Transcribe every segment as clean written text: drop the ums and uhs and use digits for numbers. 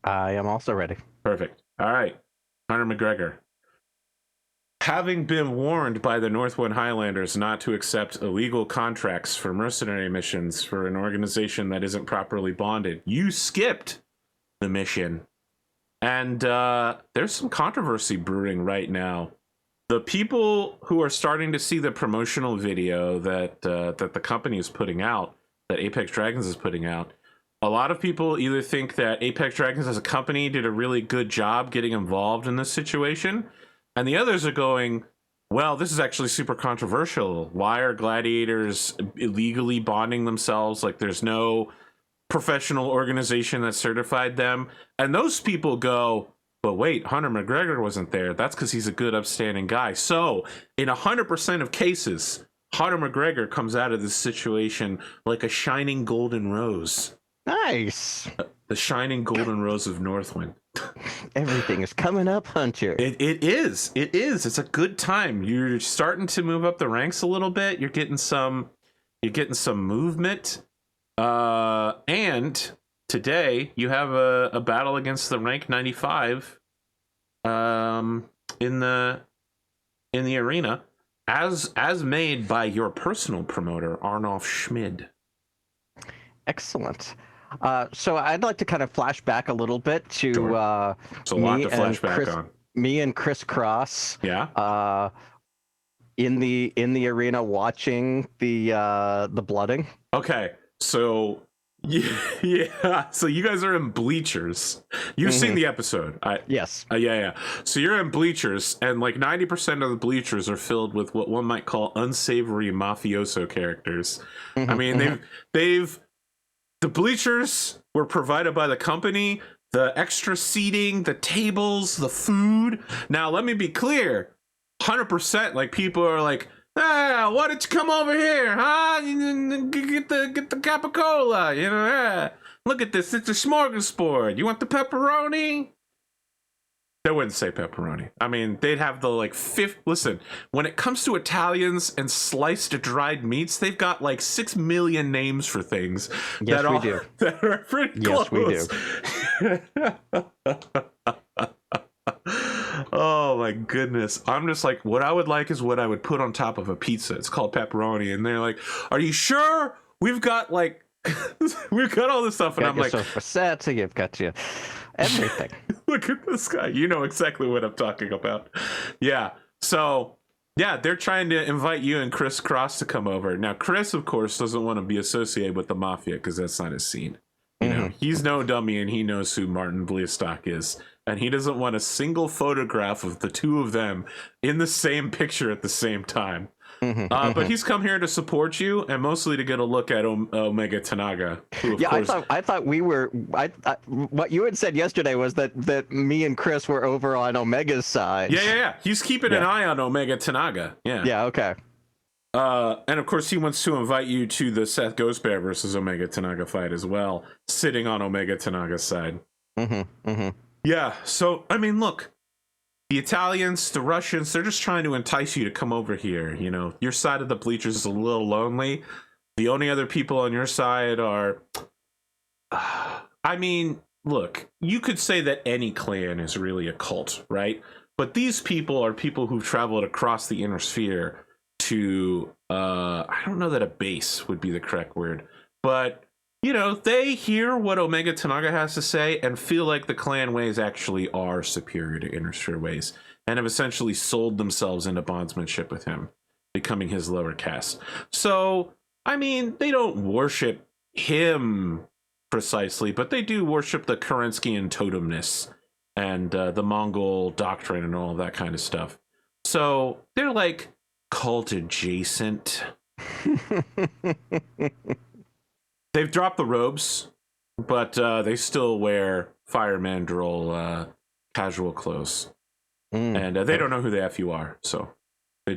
I am also ready. Perfect. All right. Hunter MacGregor. Having been warned by the Northwind Highlanders not to accept illegal contracts for mercenary missions for an organization that isn't properly bonded, you skipped the mission. And there's some controversy brewing right now. The people who are starting to see the promotional video that the company is putting out, that Apex Dragons is putting out, a lot of people either think that Apex Dragons as a company did a really good job getting involved in this situation, and the others are going, well, this is actually super controversial. Why are gladiators illegally bonding themselves? Like, there's no professional organization that certified them. And those people go, but wait, Hunter MacGregor wasn't there. That's because he's a good, upstanding guy. So in 100% of cases, Hunter MacGregor comes out of this situation like a shining golden rose. Nice. The shining golden rose of Northwind. Everything is coming up, Hunter. It is. It's a good time. You're starting to move up the ranks a little bit. You're getting some movement. And today you have a battle against the rank 95 in the arena as made by your personal promoter Arnulf Schmid. So I'd like to kind of flash back a little bit to Sure. So me and Chris Cross. Yeah. In the arena watching the blooding. Okay. So yeah. So you guys are in bleachers. You've seen the episode. Yes. Yeah. So you're in bleachers, and like 90% of the bleachers are filled with what one might call unsavory mafioso characters. I mean, the bleachers were provided by the company, the extra seating, the tables, the food. Now, let me be clear. 100%, like, people are like, why don't you come over here, huh? Get the capicola, you know? Look at this, it's a smorgasbord. You want the pepperoni? They wouldn't say pepperoni. I mean, they'd have the like fifth. Listen, when it comes to Italians and sliced dried meats, they've got like 6 million names for things. Yes, we do. That are pretty close. Yes, we do. Oh my goodness. I'm just like, what I would like is what I would put on top of a pizza. It's called pepperoni. And they're like, are you sure? We've got like, we've got all this stuff. And I'm like, you've got you everything. Look at this guy. You know exactly what I'm talking about. Yeah. So, yeah, they're trying to invite you and Chris Cross to come over. Now, Chris, of course, doesn't want to be associated with the Mafia because that's not his scene. You know, he's no dummy, and he knows who Martin Bliastock is. And he doesn't want a single photograph of the two of them in the same picture at the same time. But he's come here to support you, and mostly to get a look at Omega Tanaga. Who, of course, I thought we were. What you had said yesterday was that me and Chris were over on Omega's side. Yeah. He's keeping an eye on Omega Tanaga. Yeah. Yeah. Okay. And of course, he wants to invite you to the Seth Ghostbear versus Omega Tanaga fight as well, sitting on Omega Tanaga's side. Yeah. So I mean, look. The Italians, the Russians, they're just trying to entice you to come over here. You know, your side of the bleachers is a little lonely. The only other people on your side are... I mean, look, you could say that any clan is really a cult, right? But these people are people who've traveled across the inner sphere to... I don't know that a base would be the correct word. But, you know, they hear what Omega Tanaga has to say and feel like the clan ways actually are superior to inner sphere ways, and have essentially sold themselves into bondsmanship with him, becoming his lower caste. So, I mean, they don't worship him precisely, but they do worship the Kerenskian totemness and the Mongol doctrine and all of that kind of stuff. So, they're like cult adjacent. They've dropped the robes, but they still wear Fire Mandrill casual clothes. And they don't know who the F you are, so they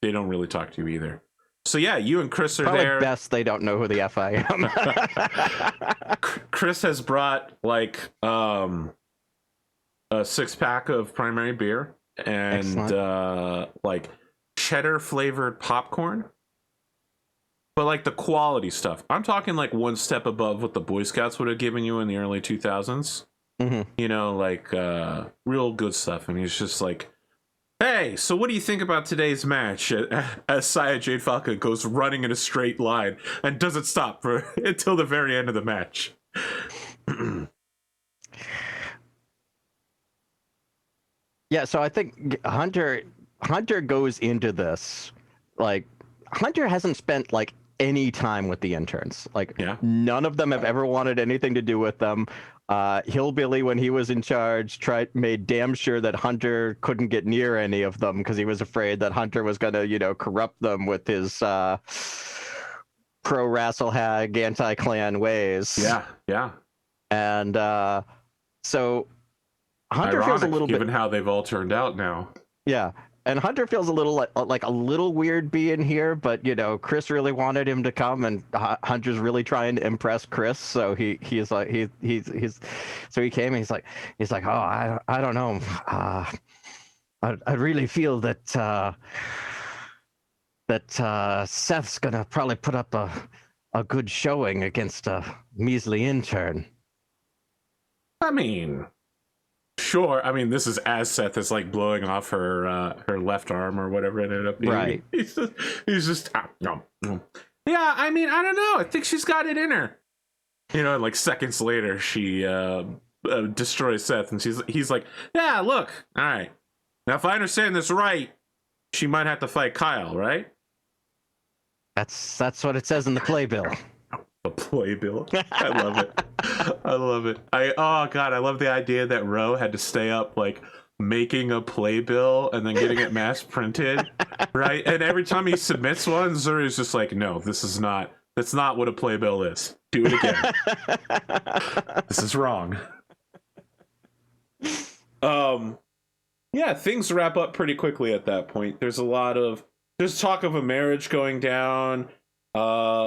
don't really talk to you either. So yeah, you and Chris are probably there. Best they don't know who the F I am. Chris has brought like a 6-pack of primary beer and like cheddar flavored popcorn. But like the quality stuff. I'm talking like one step above what the Boy Scouts would have given you in the early 2000s. You know, like real good stuff. And he's just like, hey, so what do you think about today's match? As Saya Jade Falcon goes running in a straight line and doesn't stop for until the very end of the match. Yeah, so I think Hunter goes into this like Hunter hasn't spent like any time with the interns. Like none of them have ever wanted anything to do with them. Hillbilly, when he was in charge, made damn sure that Hunter couldn't get near any of them because he was afraid that Hunter was gonna, you know, corrupt them with his pro Rasselhag anti-clan ways. Yeah. And so Hunter feels a little given how they've all turned out now. Yeah. And Hunter feels a little like a little weird being here, but you know, Chris really wanted him to come, and Hunter's really trying to impress Chris. So he's like so he came and he's like, oh, I don't know, I really feel that Seth's gonna probably put up a good showing against a measly intern. I mean, sure. I mean, this is as Seth is like blowing off her left arm or whatever it ended up being. Right. He's just no. Yeah, I mean, I don't know. I think she's got it in her. You know, and like seconds later, she destroys Seth, and he's like, yeah, look, all right. Now, if I understand this right, she might have to fight Kyle, right? That's what it says in the playbill. A playbill. I love it. I love it. Oh god, I love the idea that Ro had to stay up like making a playbill and then getting it mass printed, right? And every time he submits one, Zuri's just like, no, that's not what a playbill is. Do it again. This is wrong. Yeah, things wrap up pretty quickly at that point. There's talk of a marriage going down.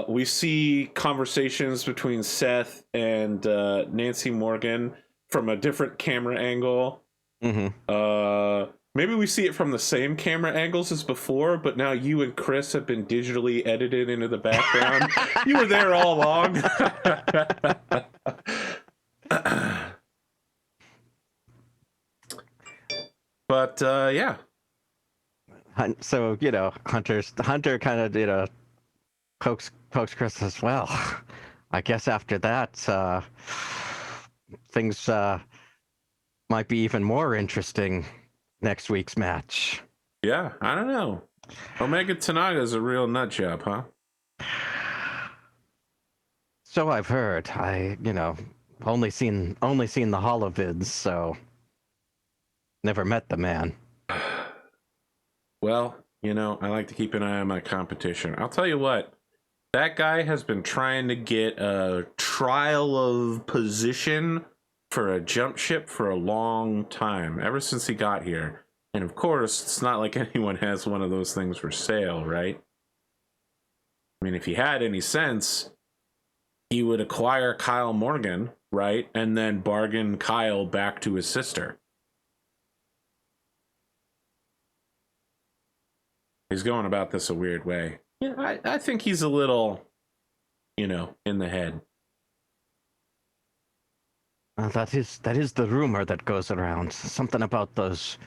We see conversations between Seth and Nancy Morgan from a different camera angle. Maybe we see it from the same camera angles as before, but now you and Chris have been digitally edited into the background. You were there all along. But yeah. So, you know, Hunter kind of, you know, pokes Chris as well. I guess after that, things might be even more interesting next week's match. Yeah, I don't know. Omega Tanaga is a real nut job, huh? So I've heard. You know, only seen the holovids, so never met the man. Well, you know, I like to keep an eye on my competition. I'll tell you what. That guy has been trying to get a trial of position for a jump ship for a long time, ever since he got here. And of course, it's not like anyone has one of those things for sale, right? I mean, if he had any sense, he would acquire Kyle Morgan, right? And then bargain Kyle back to his sister. He's going about this a weird way. Yeah, I think he's a little, you know, in the head. That is the rumor that goes around. Something about those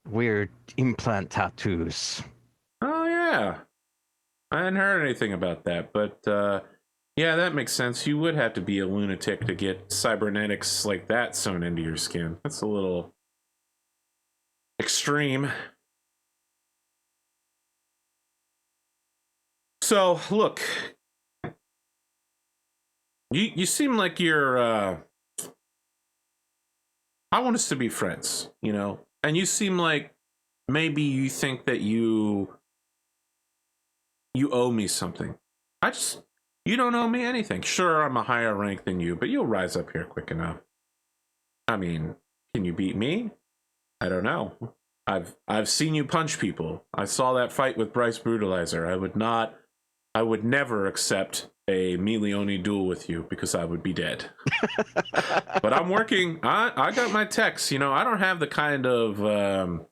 weird implant tattoos. Oh yeah, I hadn't heard anything about that, but yeah, that makes sense. You would have to be a lunatic to get cybernetics like that sewn into your skin. That's a little extreme. So, look, you seem like you're, I want us to be friends, you know? And you seem like maybe you think that you owe me something. You don't owe me anything. Sure, I'm a higher rank than you, but you'll rise up here quick enough. I mean, can you beat me? I don't know. I've seen you punch people. I saw that fight with Bryce Brutalizer. I would never accept a Milioni duel with you because I would be dead. But I'm working. I got my techs. You know, I don't have the kind of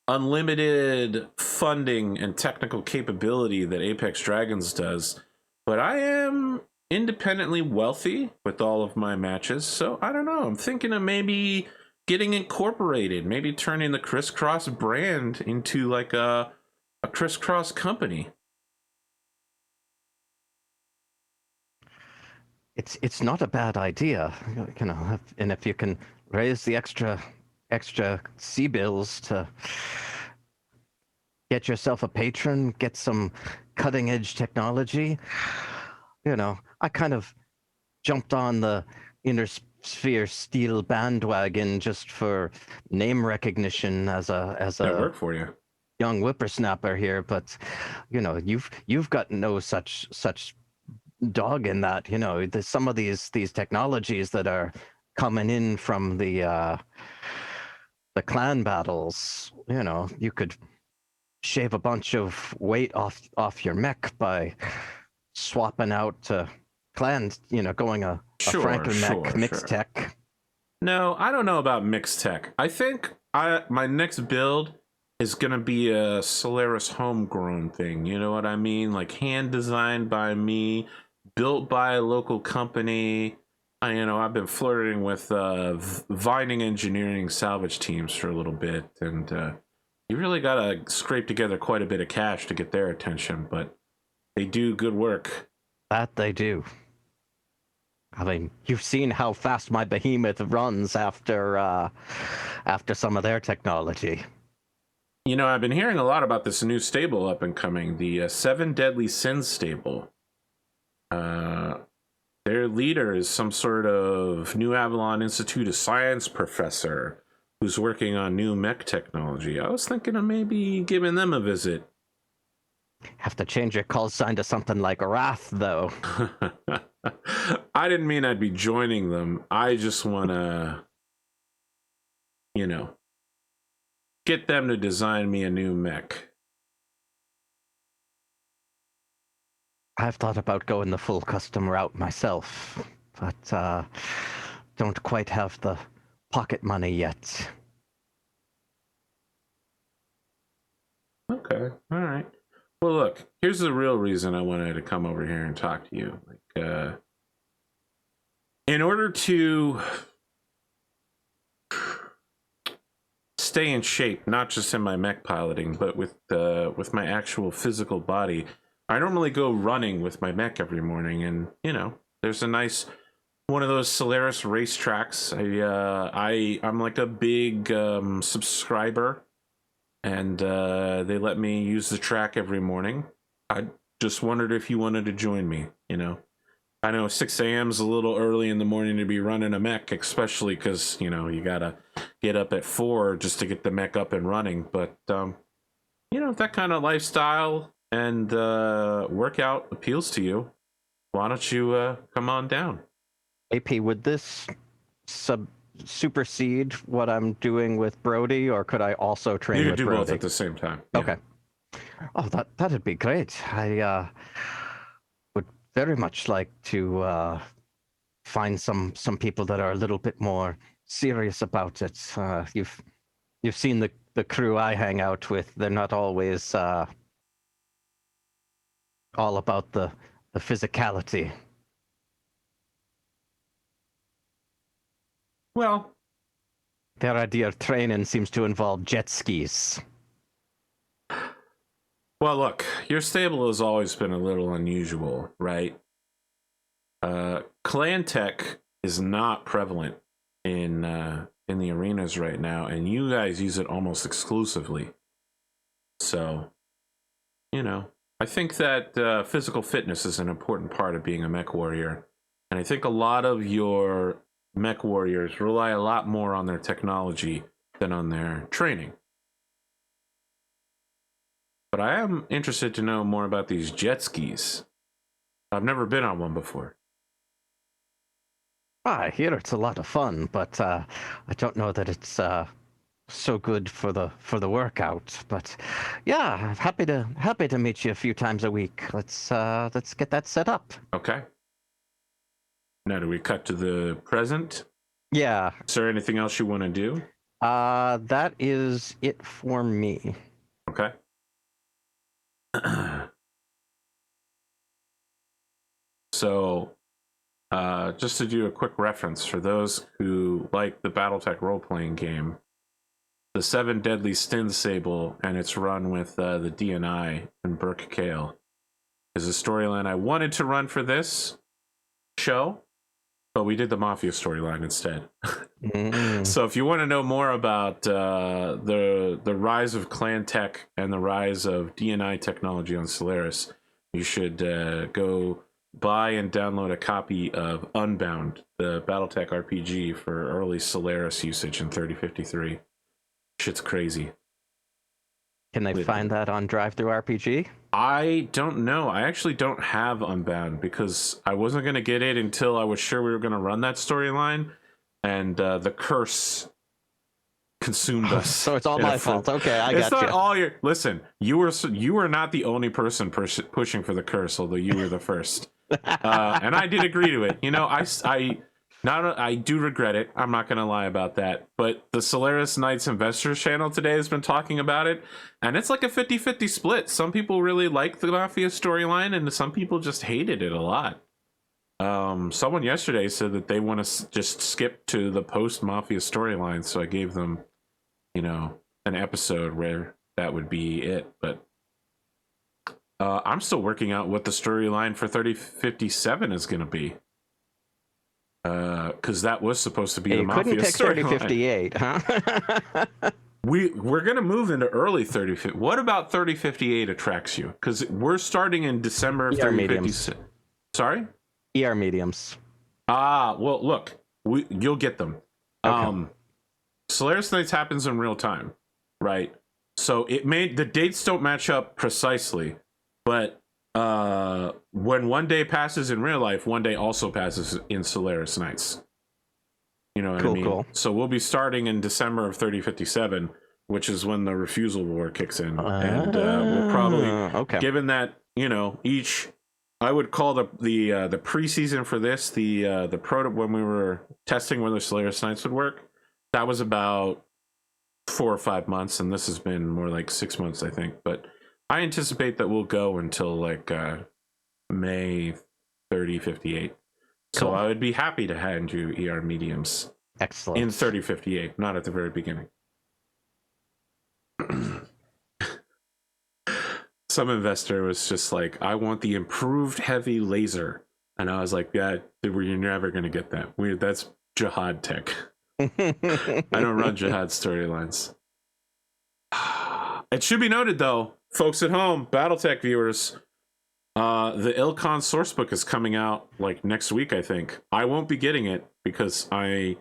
unlimited funding and technical capability that Apex Dragons does. But I am independently wealthy with all of my matches, so I don't know. I'm thinking of maybe getting incorporated, maybe turning the Crisscross brand into like a Crisscross company. It's not a bad idea, you know, and if you can raise the extra C bills to get yourself a patron, get some cutting edge technology. You know, I kind of jumped on the Inner Sphere Steel bandwagon just for name recognition as That a work for you, young whippersnapper here, but you know, you've got no such dog in that. You know, there's some of these technologies that are coming in from the clan battles. You know, you could shave a bunch of weight off your mech by swapping out clans, you know, going a Franklin mech mixed tech. No, I don't know about mixed tech. I think my next build is gonna be a Solaris homegrown thing. You know what I mean? Like hand designed by me, built by a local company. You know, I've been flirting with Vining Engineering salvage teams for a little bit, and you really gotta scrape together quite a bit of cash to get their attention, but they do good work. That they do. I mean, you've seen how fast my behemoth runs after some of their technology. You know, I've been hearing a lot about this new stable up and coming, the Seven Deadly Sins stable. Their leader is some sort of New Avalon Institute of Science professor who's working on new mech technology. I was thinking of maybe giving them a visit. Have to change your call sign to something like Wrath, though. I didn't mean I'd be joining them. I just want to, you know, get them to design me a new mech. I've thought about going the full custom route myself, but don't quite have the pocket money yet. Okay, all right. Well, look, here's the real reason I wanted to come over here and talk to you. Like, in order to stay in shape, not just in my mech piloting, but with my actual physical body, I normally go running with my mech every morning, and you know, there's a nice one of those Solaris racetracks. I'm like a big subscriber, and they let me use the track every morning. I just wondered if you wanted to join me. You know, I know 6 a.m. is a little early in the morning to be running a mech, especially because you know you gotta get up at 4 just to get the mech up and running. But you know, if that kind of lifestyle and workout appeals to you, why don't you come on down? AP, would this supersede what I'm doing with Brody, or could I also train with Brody? You could do both at the same time. Yeah. Okay. Oh, that'd be great. I would very much like to find some people that are a little bit more serious about it. You've seen the crew I hang out with. They're not always all about the physicality. Well, their idea of training seems to involve jet skis. Well, look, your stable has always been a little unusual, right? Clan tech is not prevalent in the arenas right now, and you guys use it almost exclusively. So, you know, I think that physical fitness is an important part of being a mech warrior, and I think a lot of your mech warriors rely a lot more on their technology than on their training. But I am interested to know more about these jet skis. I've never been on one before. I hear it's a lot of fun, but I don't know that it's so good for the workout. But yeah, happy to meet you a few times a week. Let's get that set up. Okay. Now, do we cut to the present? Yeah. Is there anything else you want to do? That is it for me. Okay. So just to do a quick reference for those who like the Battletech role-playing game, the Seven Deadly Stin Sable and its run with the DNI and Burke Kale is a storyline I wanted to run for this show, but we did the Mafia storyline instead. So if you want to know more about the rise of clan tech and the rise of DNI technology on Solaris, you should go buy and download a copy of Unbound, the Battletech RPG for early Solaris usage in 3053. Shit's crazy. Can they find that on DriveThruRPG? I don't know. I actually don't have Unbound because I wasn't going to get it until I was sure we were going to run that storyline, and the curse consumed us. So it's all my fault. Okay, I got you. It's not all your... Listen, you were not the only person pushing for the curse, although you were the first. And I did agree to it. You know, I do regret it. I'm not going to lie about that. But the Solaris Nights Investors channel today has been talking about it, and it's like a 50-50 split. Some people really like the Mafia storyline, and some people just hated it a lot. Someone yesterday said that they want to just skip to the post-Mafia storyline, so I gave them, you know, an episode where that would be it. But I'm still working out what the storyline for 3057 is going to be. Because that was supposed to be the Mafia couldn't pick storyline. 3058, huh? We're gonna move into early 3050. What about 3058 attracts you? Because we're starting in December of 3056. Sorry? ER mediums. Well, look, you'll get them. Okay. Solaris Nights happens in real time, right? So the dates don't match up precisely, but when one day passes in real life, one day also passes in Solaris Nights. You know what I mean? Cool. So we'll be starting in December of 3057, which is when the refusal war kicks in. And we'll probably, given that, you know, I would call the preseason for this, the proto, when we were testing whether Solaris Nights would work, that was about 4 or 5 months, and this has been more like 6 months, I think. But I anticipate that we'll go until like May 3058. So I would be happy to hand you ER mediums. Excellent. In 3058, not at the very beginning. Some investor was just like, I want the improved heavy laser. And I was like, yeah, you're never going to get that. That's Jihad tech. I don't run Jihad storylines. It should be noted, though, folks at home, Battletech viewers, the Ilkhan sourcebook is coming out like next week, I think. I won't be getting it because I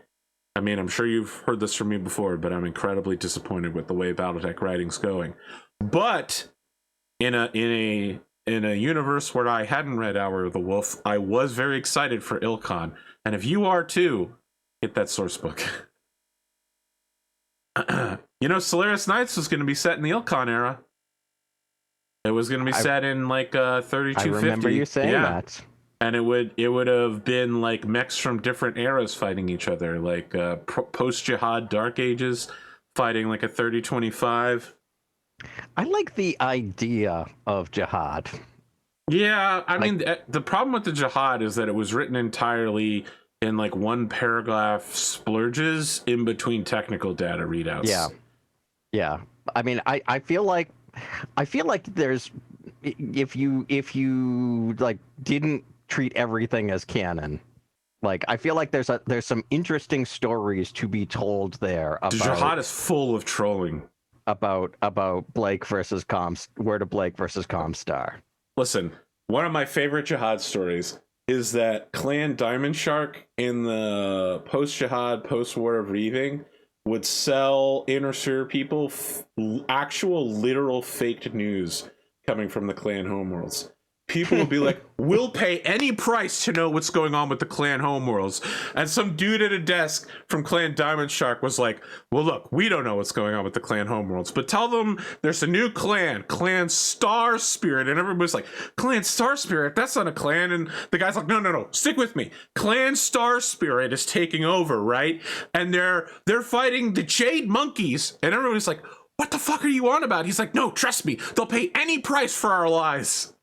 mean, I'm sure you've heard this from me before, but I'm incredibly disappointed with the way Battletech writing's going. But in a universe where I hadn't read Hour of the Wolf, I was very excited for Ilkhan. And if you are too, hit that sourcebook. You know, Solaris Nights was going to be set in the Ilkhan era. It was going to be set in like 3250. I remember you saying that. And it would have been like mechs from different eras fighting each other, like post-Jihad Dark Ages fighting like a 3025. I like the idea of Jihad. Yeah, I mean, the problem with the Jihad is that it was written entirely in like one paragraph splurges in between technical data readouts. Yeah. I mean, I feel like there's, if you like didn't treat everything as canon, like I feel like there's some interesting stories to be told there. About, the Jihad is full of trolling about Blake versus Word of Blake versus Comstar. Listen, one of my favorite Jihad stories is that Clan Diamond Shark in the post-Jihad, post-War of Reaving would sell Inner Sphere people actual literal faked news coming from the Clan homeworlds. People would be like, we'll pay any price to know what's going on with the Clan homeworlds. And some dude at a desk from Clan Diamond Shark was like, well, look, we don't know what's going on with the Clan homeworlds, but tell them there's a new clan, Clan Star Spirit. And everybody's like, Clan Star Spirit? That's not a clan. And the guy's like, no, stick with me. Clan Star Spirit is taking over, right? And they're fighting the Jade Monkeys. And everybody's like, what the fuck are you on about? He's like, no, trust me. They'll pay any price for our lies.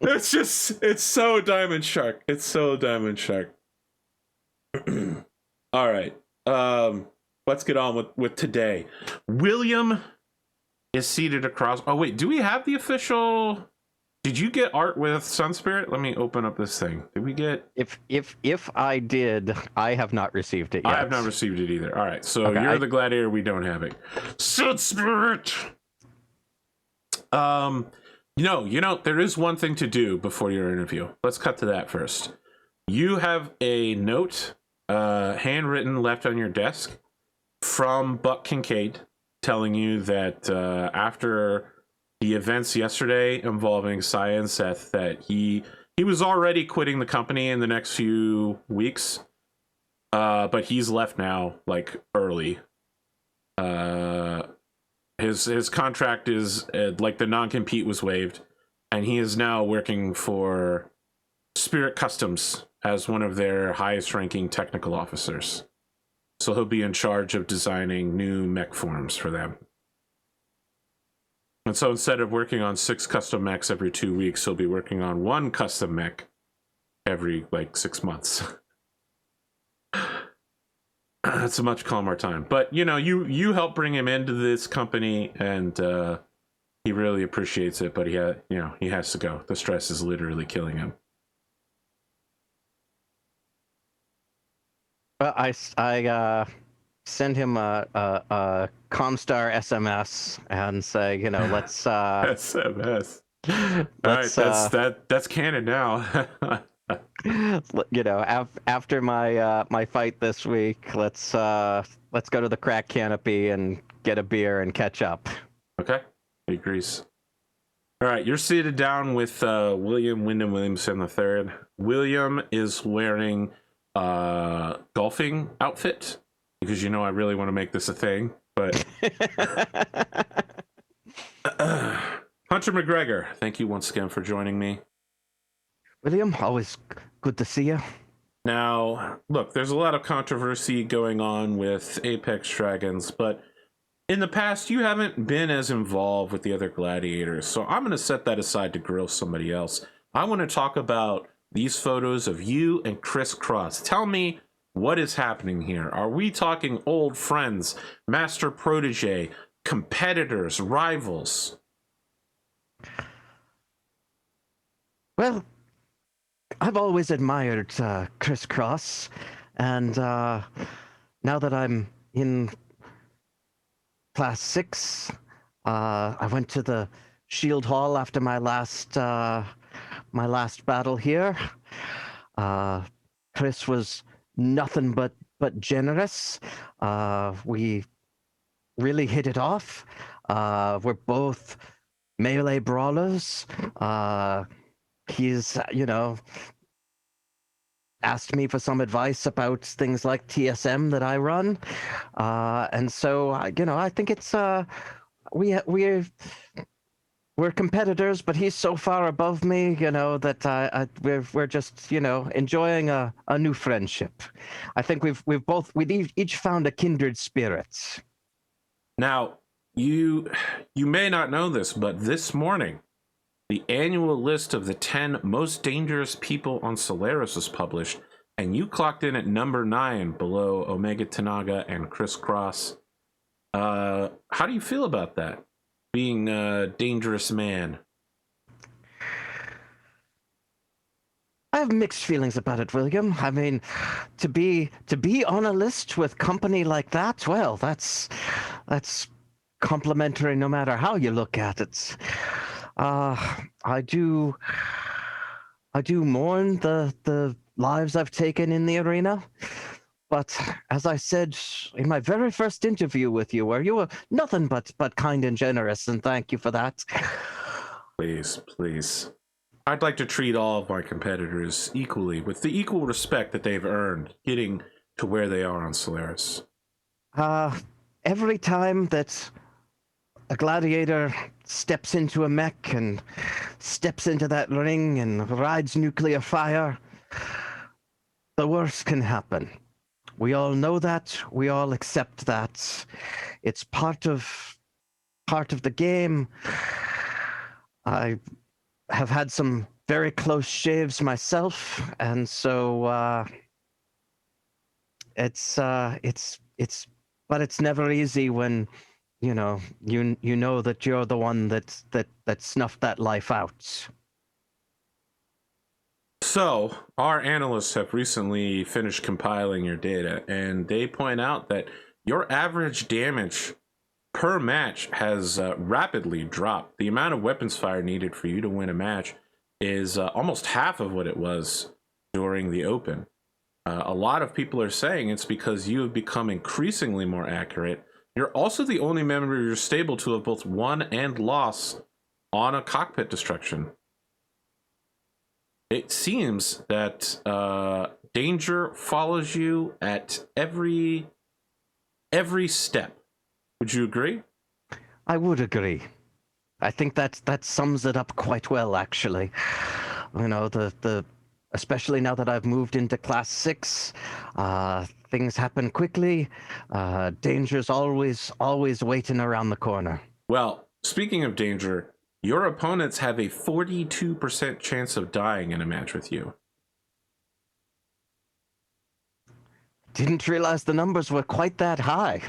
that's just, it's so Diamond Shark. It's so Diamond Shark. All right. Let's get on with today. William is seated across. Oh wait, do we have the official? Did you get art with Sun Spirit? Let me open up this thing. Did we get? If I did, I have not received it yet. I have not received it either. All right, so okay, you're the gladiator. We don't have it. Sun Spirit. You know, there is one thing to do before your interview. Let's cut to that first. You have a note, handwritten, left on your desk from Buck Kincaid, telling you that after the events yesterday involving Cy and Seth, that he was already quitting the company in the next few weeks, but he's left now, like, early. His contract is like the non-compete was waived, and he is now working for Spirit Customs as one of their highest-ranking technical officers. So he'll be in charge of designing new mech forms for them. And so instead of working on 6 custom mechs every 2 weeks, he'll be working on 1 custom mech every, like, 6 months. It's a much calmer time. But, you know, you helped bring him into this company, and he really appreciates it, but he has to go. The stress is literally killing him. Well, I send him a Comstar SMS and say, you know, let's SMS. All right, that's canon now. You know, after my fight this week, let's go to the crack canopy and get a beer and catch up. Okay, he agrees. All right, you're seated down with William Wyndham Williamson III. William is wearing golfing outfit, because, you know, I really want to make this a thing, but Hunter MacGreggor, thank you once again for joining me. William, always good to see you. Now, look, there's a lot of controversy going on with Apex Dragons, but in the past, you haven't been as involved with the other gladiators, so I'm going to set that aside to grill somebody else. I want to talk about these photos of you and Chris Cross. Tell me what is happening here. Are we talking old friends, master protege, competitors, rivals? Well, I've always admired Chris Cross, and now that I'm in Class 6, I went to the Shield Hall after my last battle here. Chris was nothing but generous. We really hit it off. We're both melee brawlers. He's, you know, asked me for some advice about things like TSM that I run. And so, you know, I think it's, we're competitors, but he's so far above me, you know, that we're just, you know, enjoying a new friendship. I think we've each found a kindred spirit. Now, you may not know this, but this morning, the annual list of the 10 most dangerous people on Solaris was published, and you clocked in at number 9 below Omega Tanaga and Chris Cross. How do you feel about that, being a dangerous man? I have mixed feelings about it, William. I mean, to be on a list with company like that, well, that's complimentary no matter how you look at it. I do mourn the lives I've taken in the arena, but as I said in my very first interview with you, where you were nothing but kind and generous, and thank you for that. Please. I'd like to treat all of my competitors equally, with the equal respect that they've earned getting to where they are on Solaris. Every time that a gladiator steps into a mech and steps into that ring and rides nuclear fire, the worst can happen. We all know that. We all accept that. It's part of the game. I have had some very close shaves myself, and so it's but it's never easy when you know that you're the one that snuffed that life out. So, our analysts have recently finished compiling your data, and they point out that your average damage per match has rapidly dropped. The amount of weapons fire needed for you to win a match is almost half of what it was during the open. A lot of people are saying it's because you have become increasingly more accurate. You're also the only member of your stable to have both won and lost on a cockpit destruction. It seems that danger follows you at every step. Would you agree? I would agree. I think that sums it up quite well, actually. You know, the especially now that I've moved into Class 6, things happen quickly. Danger's always waiting around the corner. Well, speaking of danger, your opponents have a 42% chance of dying in a match with you. Didn't realize the numbers were quite that high.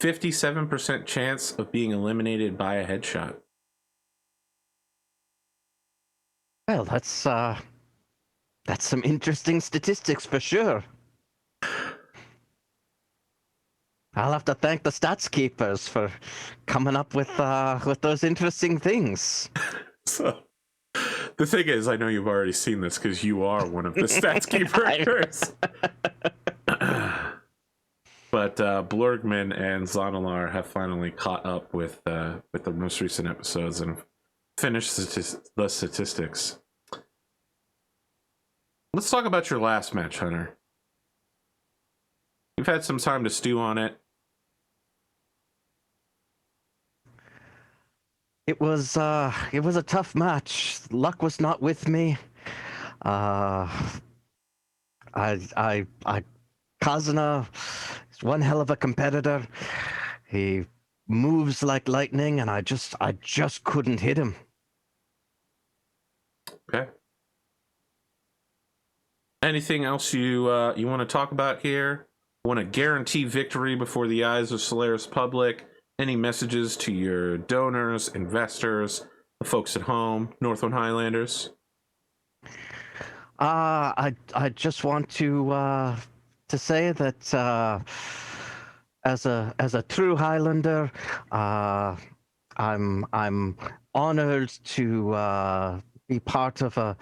57% chance of being eliminated by a headshot. Well, that's some interesting statistics for sure. I'll have to thank the stats keepers for coming up with those interesting things. So, the thing is, I know you've already seen this because you are one of the stats keepers. But Blurgman and Zonalar have finally caught up with the most recent episodes and finished the statistics. Let's talk about your last match, Hunter. You've had some time to stew on it. It was a tough match. Luck was not with me. Kazuna is one hell of a competitor. He moves like lightning, and I just couldn't hit him. Okay. Anything else you want to talk about here? Want to guarantee victory before the eyes of Solaris public? Any messages to your donors, investors, the folks at home, Northwind Highlanders? I just want to say that as a true Highlander, I'm honored to be part of a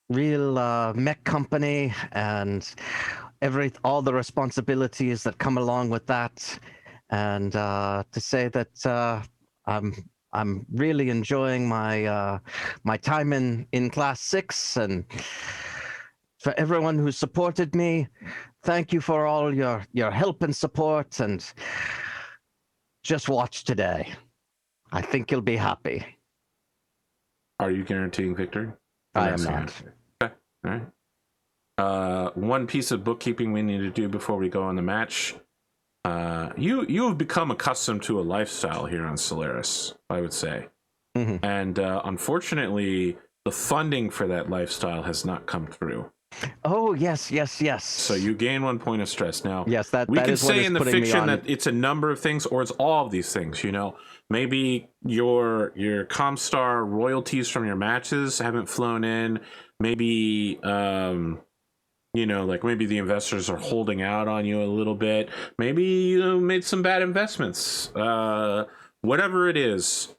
real mech company and all the responsibilities that come along with that, and to say that I'm really enjoying my my time in Class 6, and for everyone who supported me, thank you for all your help and support, and just watch today. I think you'll be happy. Are you guaranteeing victory? I am not. Okay. All right. One piece of bookkeeping we need to do before we go on the match. You have become accustomed to a lifestyle here on Solaris, I would say. Mm-hmm. And unfortunately, the funding for that lifestyle has not come through. Oh, yes. So you gain 1 point of stress. Now, yes, we can say in the fiction that it's a number of things, or it's all of these things, you know. Maybe your Comstar royalties from your matches haven't flown in. Maybe maybe the investors are holding out on you a little bit. Maybe you made some bad investments. Whatever it is,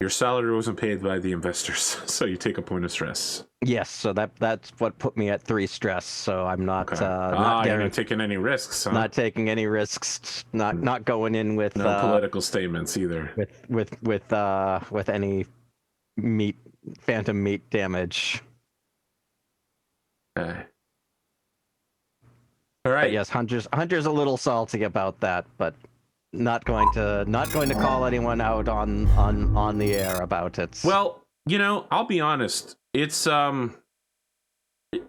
your salary wasn't paid by the investors, so you take a point of stress. Yes, so that's what put me at 3 stress. So I'm not okay. You're not taking any risks. Huh? Not taking any risks. Not going in with no political statements either. With any phantom meat damage. Okay. All right. But yes, Hunter's a little salty about that, but not going to call anyone out on the air about it. Well, I'll be honest. It's in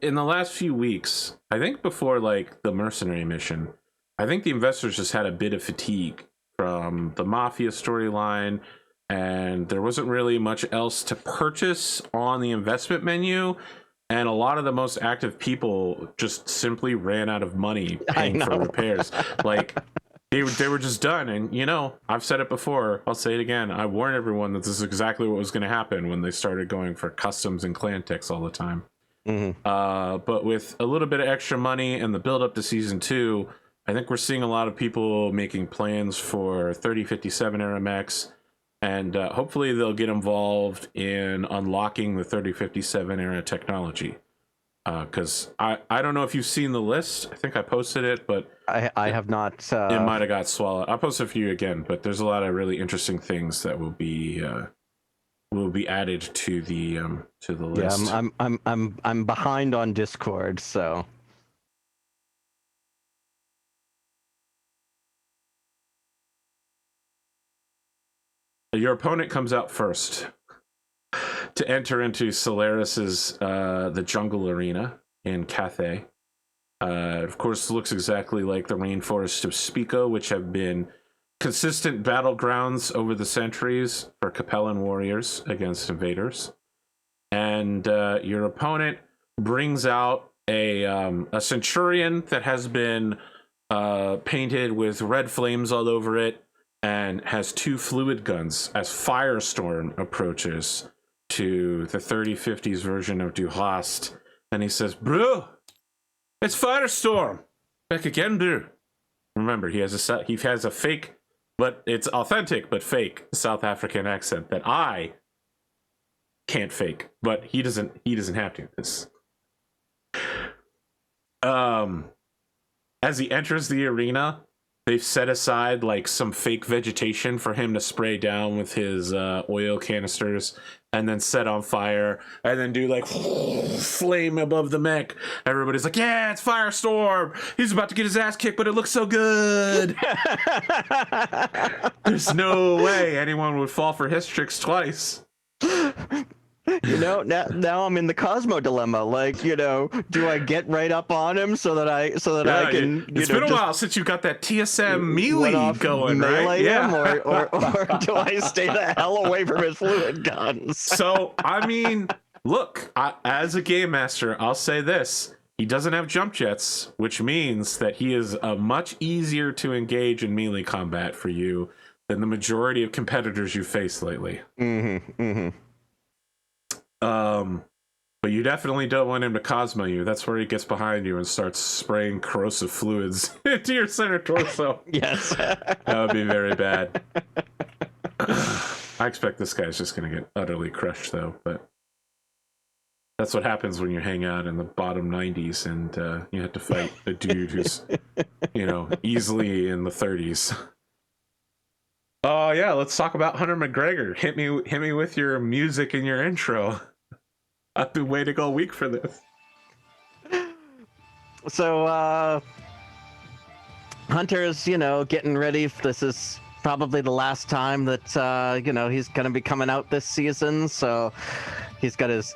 the last few weeks, I think before like the mercenary mission, I think the investors just had a bit of fatigue from the mafia storyline, and there wasn't really much else to purchase on the investment menu. And a lot of the most active people just simply ran out of money paying for repairs. Like, they were just done. And, you know, I've said it before. I'll say it again. I warned everyone that this is exactly what was going to happen when they started going for customs and clan techs all the time. But with a little bit of extra money and the build up to Season 2, I think we're seeing a lot of people making plans for 3057 era mechs. And hopefully they'll get involved in unlocking the 3057 era technology. Because I don't know if you've seen the list. I think I posted it, but I have not. It might have got swallowed. I'll post it for you again. But there's a lot of really interesting things that will be added to the list. Yeah, I'm behind on Discord, so. Your opponent comes out first to enter into Solaris's the jungle arena in Cathay. Of course, looks exactly like the rainforests of Spico, which have been consistent battlegrounds over the centuries for Capellan warriors against invaders. And your opponent brings out a centurion that has been painted with red flames all over it, and has 2 fluid guns as Firestorm approaches to the 3050s version of Du Hast. And he says, "Bro, it's Firestorm! Back again, bro." Remember, he has a fake, but it's authentic but fake South African accent that I can't fake, but he doesn't have to. As he enters the arena, they've set aside like some fake vegetation for him to spray down with his oil canisters and then set on fire and then do like flame above the mech. Everybody's like, yeah, it's Firestorm. He's about to get his ass kicked, but it looks so good. There's no way anyone would fall for his tricks twice. You know, now I'm in the Cosmo dilemma. Like, you know, do I get right up on him so that I can? It's been a while since you got that TSM melee going, right? Yeah. Or do I stay the hell away from his fluid guns? So, I mean, look, as a game master, I'll say this: he doesn't have jump jets, which means that he is much easier to engage in melee combat for you than the majority of competitors you face lately. But you definitely don't want him to Cosmo you. That's where he gets behind you and starts spraying corrosive fluids into your center torso. Yes. That would be very bad. I expect this guy's just going to get utterly crushed, though. But that's what happens when you hang out in the bottom 90s and you have to fight a dude who's, you know, easily in the 30s. Oh, yeah, let's talk about Hunter MacGregor. Hit me with your music and your intro. I've been waiting all week for this. So, Hunter's, you know, getting ready. This is probably the last time that, you know, he's going to be coming out this season. So he's got his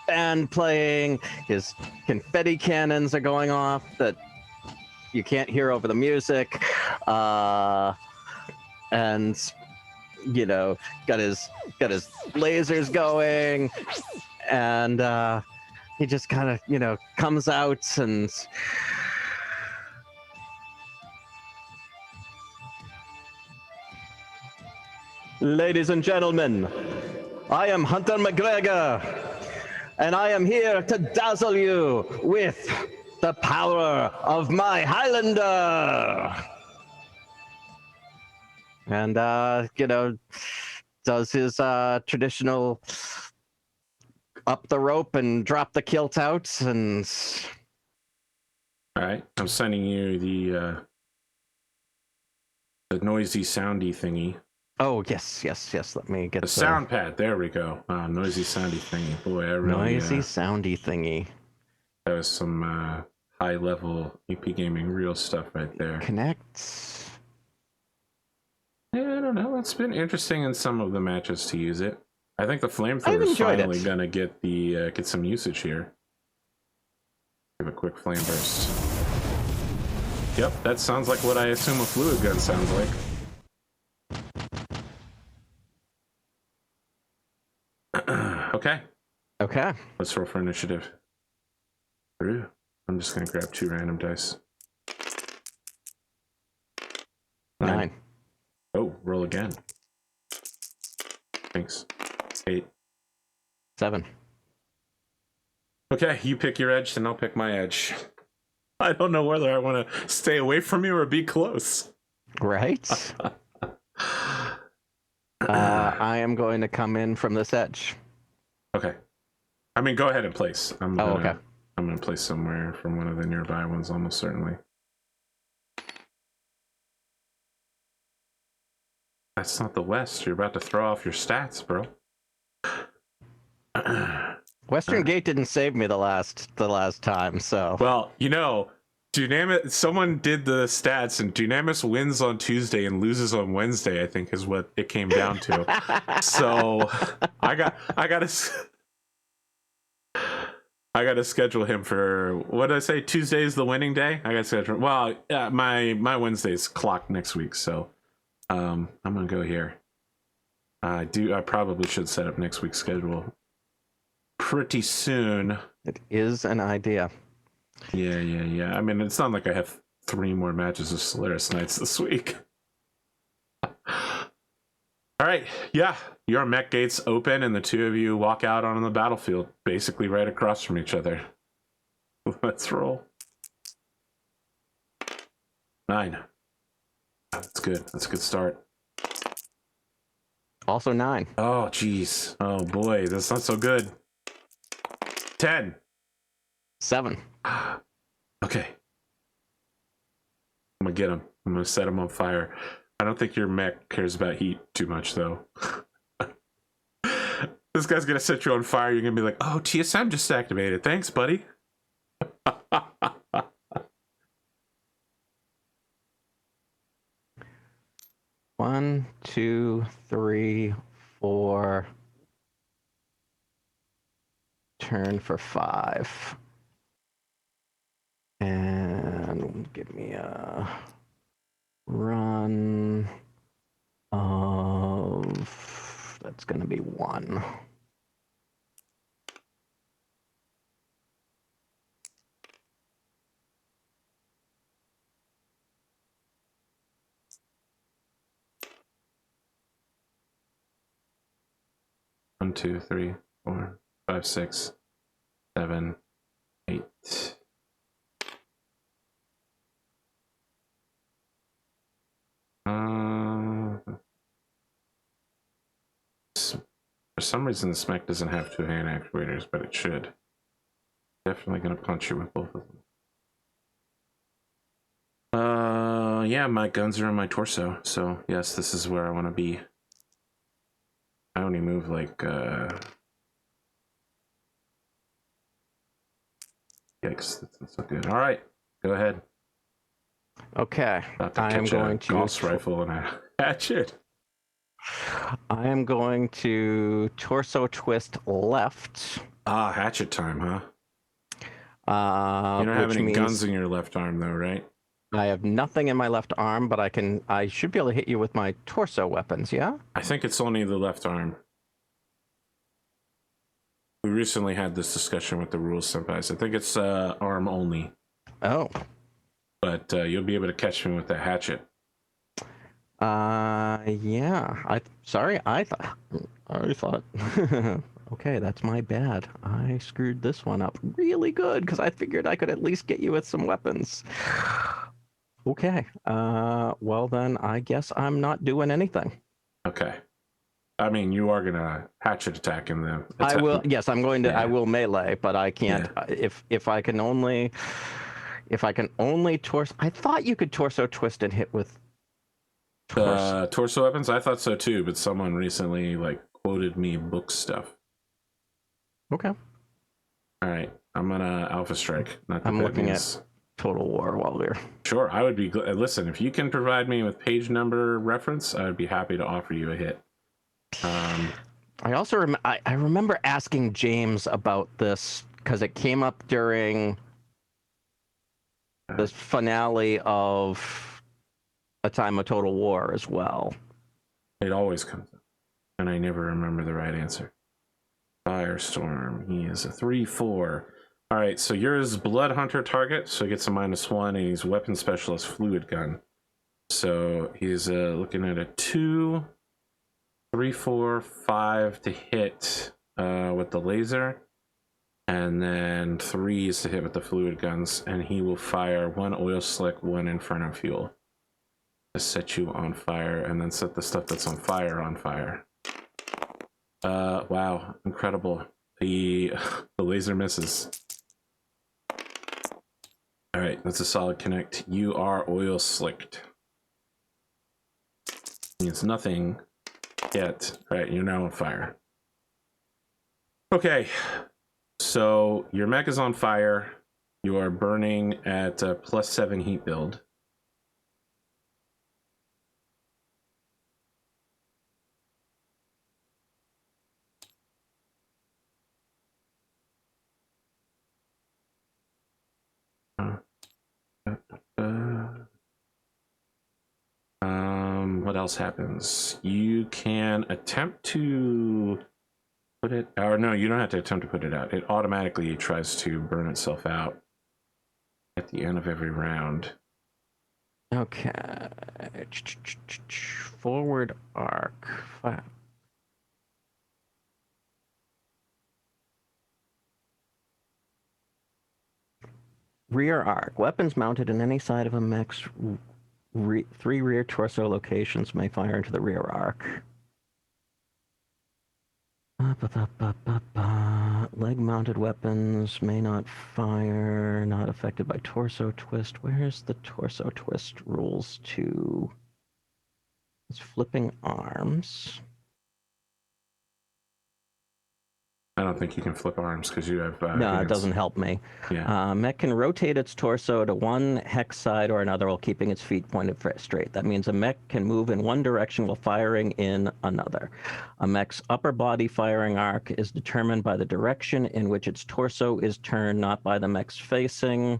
band playing. His confetti cannons are going off that you can't hear over the music. And, you know, got his lasers going, and he just kind of, you know, comes out and ladies and gentlemen, I am Hunter MacGregor, and I am here to dazzle you with the power of my Highlander. And, you know, does his traditional up the rope and drop the kilt out. And all right, I'm sending you the noisy soundy thingy. Oh, yes. Let me get the sound pad. There we go. Noisy soundy thingy. Boy, I really noisy soundy thingy. That was some high level APGamingREAL stuff right there. Connect. Yeah, I don't know. It's been interesting in some of the matches to use it. I think the flamethrower is finally gonna get some usage here. Give a quick flame burst. Yep, that sounds like what I assume a fluid gun sounds like. Okay. Okay. Let's roll for initiative. I'm just going to grab 2 random dice. 9. Oh, roll again. Thanks. 8. 7. Okay, you pick your edge, and I'll pick my edge. I don't know whether I want to stay away from you or be close. Right? I am going to come in from this edge. Okay. I mean, go ahead and place. Okay. I'm going to place somewhere from one of the nearby ones, almost certainly. That's not the west. You're about to throw off your stats, bro. Western Gate didn't save me the last time, so. Well, you know, someone did the stats, and Dunamis wins on Tuesday and loses on Wednesday, I think is what it came down to. So I gotta schedule him for, what did I say? Tuesday is the winning day. I gotta schedule. Well, my Wednesday's clocked next week, so I'm gonna go here. I probably should set up next week's schedule pretty soon. It is an idea. Yeah. I mean, it's not like I have 3 more matches of Solaris Nights this week. All right, yeah, your mech gates open, and the 2 of you walk out on the battlefield, basically right across from each other. Let's roll. 9. That's good. That's a good start. Also 9. Oh, geez. Oh, boy. That's not so good. 10. 7. Okay. I'm going to get him. I'm going to set him on fire. I don't think your mech cares about heat too much, though. This guy's going to set you on fire. You're going to be like, oh, TSM just activated. Thanks, buddy. 1, 2, 3, 4. Turn for 5. And give me a run of, that's going to be 1. One, 2, 3, 4, 5, 6, 7, 8. For some reason, the Mech doesn't have 2 hand actuators, but it should. Definitely gonna punch you with both of them. Yeah, my guns are in my torso, so yes, this is where I want to be. I only move like, yikes, that's not so good. All right, go ahead. Okay, I am going to Gauss rifle and a hatchet. I am going to torso twist left. Ah, hatchet time, huh? You don't have any guns in your left arm, though, right? I have nothing in my left arm, but I should be able to hit you with my torso weapons, yeah? I think it's only the left arm. We recently had this discussion with the rules senpais. I think it's arm only. Oh. But you'll be able to catch me with the hatchet. Yeah. I thought. Okay, that's my bad. I screwed this one up really good because I figured I could at least get you with some weapons. Okay. Well then, I guess I'm not doing anything. Okay. I mean, you are gonna hatchet attack in the. I will. Yes, I'm going to. Yeah. I will melee, but I can't. Yeah. If I can only torso. I thought you could torso twist and hit with. Torso weapons. I thought so too, but someone recently quoted me book stuff. Okay. All right, I'm gonna Alpha Strike. I'm looking at Total War while we're. Sure, I would be. Listen, if you can provide me with page number reference, I would be happy to offer you a hit. I also I remember asking James about this because it came up during the finale of A Time of Total War as well. It always comes up, and I never remember the right answer. Firestorm. He is a 3/4. All right, so yours Blood Hunter target, so he gets a -1, and he's Weapon Specialist Fluid Gun. So he's looking at a 2, 3, 4, 5 to hit with the laser, and then 3s to hit with the fluid guns, and he will fire 1 oil slick, 1 inferno fuel to set you on fire, and then set the stuff that's on fire on fire. Wow, incredible. The laser misses. All right, that's a solid connect. You are oil slicked. Means nothing yet. All right, you're now on fire. Okay, so your mech is on fire. You are burning at +7 heat build. What else happens? You can attempt to put it, or no, you don't have to attempt to put it out. It automatically tries to burn itself out at the end of every round. Okay. Forward arc. Rear arc. Weapons mounted in any side of a mech's 3 rear torso locations may fire into the rear arc. Leg-mounted weapons may not fire, not affected by torso twist. Where's the torso twist rules to? It's flipping arms. I don't think you can flip arms because you have No, hands. it doesn't help me. Yeah. Mech can rotate its torso to one hex side or another while keeping its feet pointed straight. That means a mech can move in one direction while firing in another. A mech's upper body firing arc is determined by the direction in which its torso is turned, not by the mech's facing.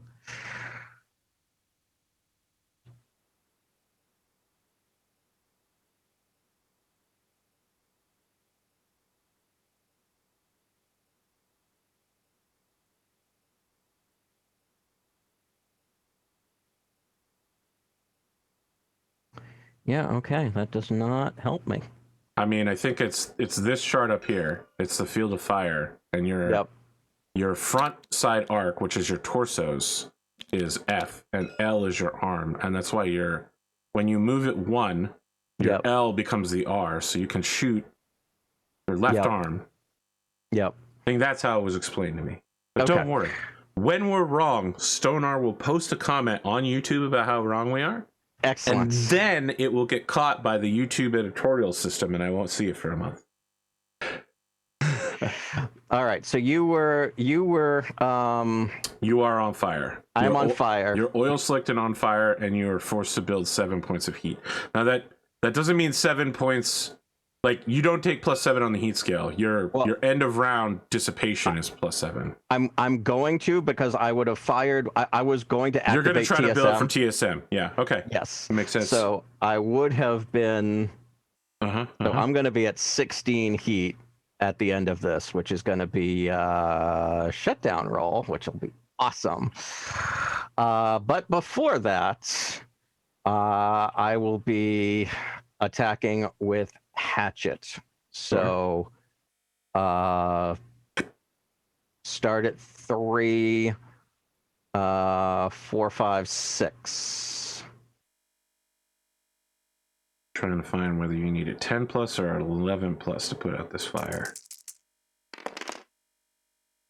Yeah, okay, that does not help me. I mean, I think it's this chart up here. It's the field of fire, and your front side arc, which is your torsos, is F, and L is your arm, and that's why when you move it 1, your L becomes the R, so you can shoot your left arm. Yep. I think that's how it was explained to me. But don't worry. When we're wrong, Stonar will post a comment on YouTube about how wrong we are. Excellent. And then it will get caught by the YouTube editorial system, and I won't see it for a month. All right, so you are on fire. I'm on fire. You're oil slicked and on fire, and you're forced to build 7 points of heat. Now that doesn't mean 7 points. Like, you don't take +7 on the heat scale. Your end of round dissipation is +7. I'm going to, because I would have fired. I was going to activate. You're going to try to build from TSM. Yeah. Okay. Yes. That makes sense. So I would have been. So I'm going to be at 16 heat at the end of this, which is going to be a shutdown roll, which will be awesome. But before that, I will be attacking with hatchet. So start at 3, 4, 5, 6. Trying to find whether you need a 10 plus or an 11 plus to put out this fire.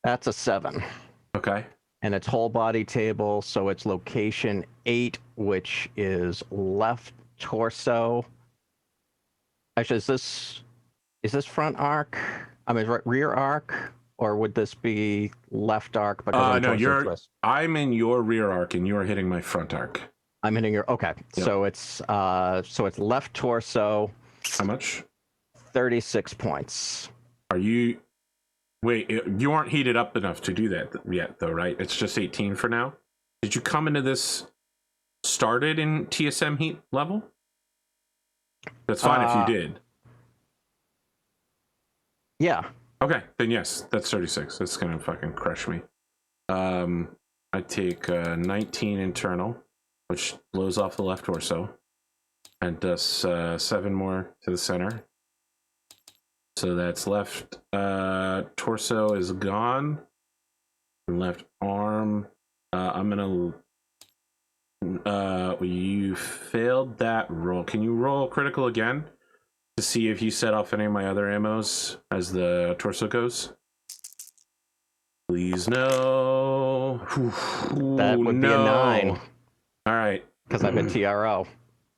That's a 7. Okay. And it's whole body table, so it's location 8, which is left torso. Actually, is this front arc? I mean, rear arc, or would this be left arc? Because no, twist? I'm in your rear arc, and you're hitting my front arc. I'm hitting your okay. Yep. So it's left torso. How much? 36 points. Are you? Wait, you aren't heated up enough to do that yet, though, right? It's just 18 for now. Did you come into this started in TSM heat level? That's fine if you did. Yeah. Okay, then yes, that's 36. That's gonna fucking crush me. I take 19 internal, which blows off the left torso, and does 7 more to the center. So that's left torso is gone. Left arm. I'm gonna. You failed that roll. Can you roll critical again to see if you set off any of my other ammos as the torso goes? Please no. That would be a 9. All right. Because I'm a TRO.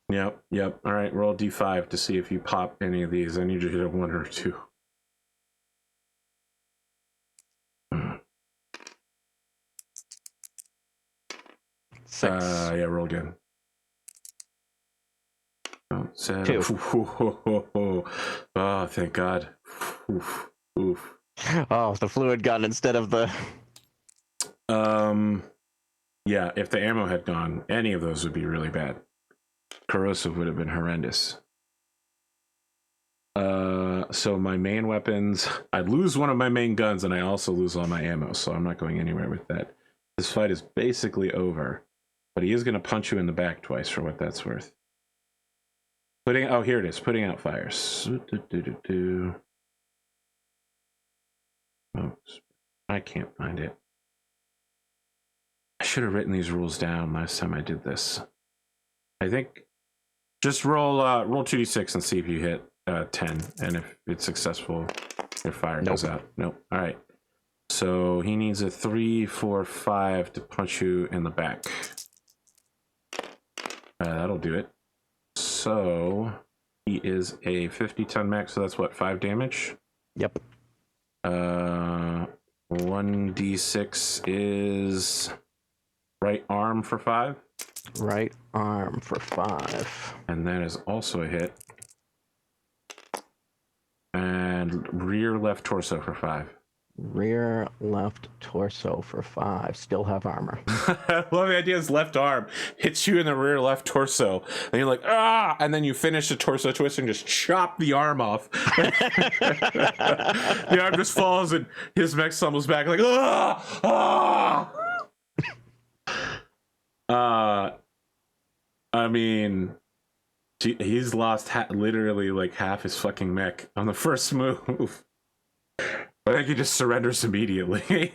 Yep. All right, roll D5 to see if you pop any of these. I need you to hit a 1 or 2. 6. Yeah, roll again. Oh, 2. Oh, thank God. Oof. Oh, the fluid gun instead of the... Yeah, if the ammo had gone, any of those would be really bad. Corrosive would have been horrendous. So my main weapons, I'd lose one of my main guns and I also lose all my ammo, so I'm not going anywhere with that. This fight is basically over, but he is going to punch you in the back twice for what that's worth. Oh, here it is, putting out fires. Oh, I can't find it. I should have written these rules down last time I did this. I think just roll 2d6 and see if you hit 10, and if it's successful, your fire goes out. Nope. All right. So he needs a 3, 4, 5 to punch you in the back. That'll do it. So he is a 50-ton mech, so that's what, 5 damage? Yep. 1d6 is right arm for 5. Right arm for 5. And that is also a hit. And rear left torso for 5. Rear left torso for 5. Still have armor. I love the idea is left arm hits you in the rear left torso. And you're like, ah! And then you finish the torso twist and just chop the arm off. The arm just falls and his mech stumbles back like, ah! Ah! I mean, he's lost literally like half his fucking mech on the first move. I think he just surrenders immediately.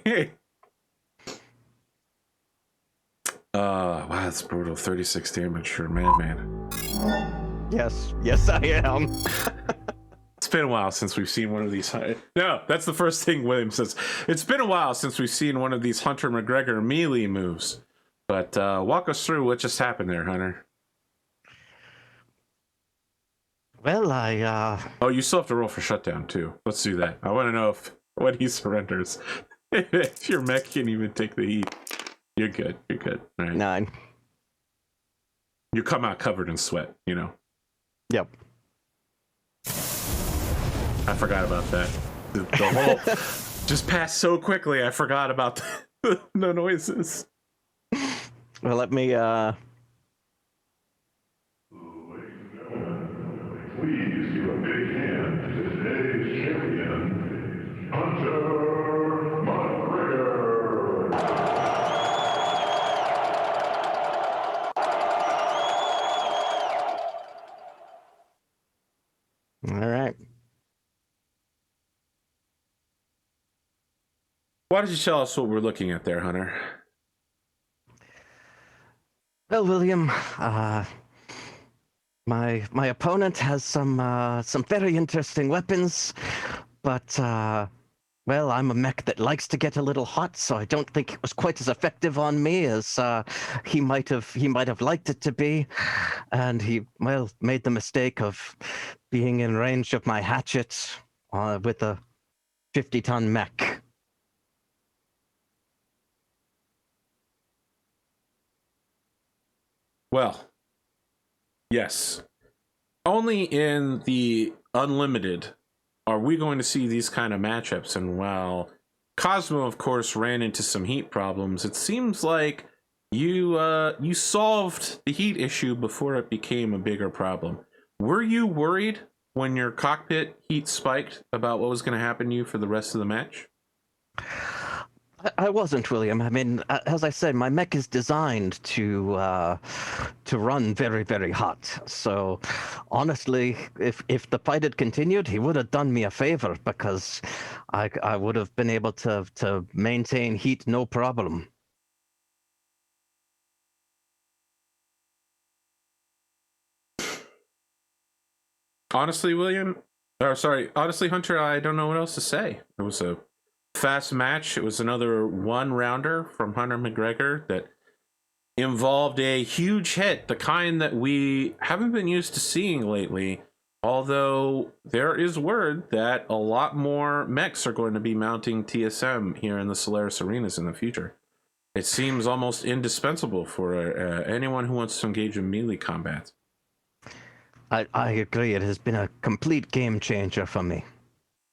Wow, that's brutal. 36 damage. You're a madman. Yes, I am. It's been a while since we've seen one of these. No, that's the first thing William says. It's been a while since we've seen one of these Hunter MacGregor melee moves. But walk us through what just happened there, Hunter. Well, Oh, you still have to roll for shutdown, too. Let's do that. I want to know when he surrenders. If your mech can even take the heat. You're good. All right. 9. You come out covered in sweat, you know. Yep. I forgot about that. The whole just passed so quickly, I forgot about the noises. Well, let me, Please give a big hand to today's champion, Hunter MacGregor. All right. Why don't you tell us what we're looking at there, Hunter? Well, William, my opponent has some very interesting weapons, but well, I'm a mech that likes to get a little hot, so I don't think it was quite as effective on me as he might have liked it to be, and he made the mistake of being in range of my hatchet with a 50-ton mech. Well, yes. Only in the Unlimited are we going to see these kind of matchups. And while Cosmo, of course, ran into some heat problems, it seems like you solved the heat issue before it became a bigger problem. Were you worried when your cockpit heat spiked about what was going to happen to you for the rest of the match? I wasn't, William. I mean, as I said, my mech is designed to run very, very hot. So, honestly, if the fight had continued, he would have done me a favor because I would have been able to maintain heat no problem. Honestly, honestly, Hunter, I don't know what else to say. It was a fast match. It was another one-rounder from Hunter MacGregor that involved a huge hit, the kind that we haven't been used to seeing lately. Although there is word that a lot more mechs are going to be mounting TSM here in the Solaris arenas in the future. It seems almost indispensable for anyone who wants to engage in melee combat. I agree. It has been a complete game changer for me.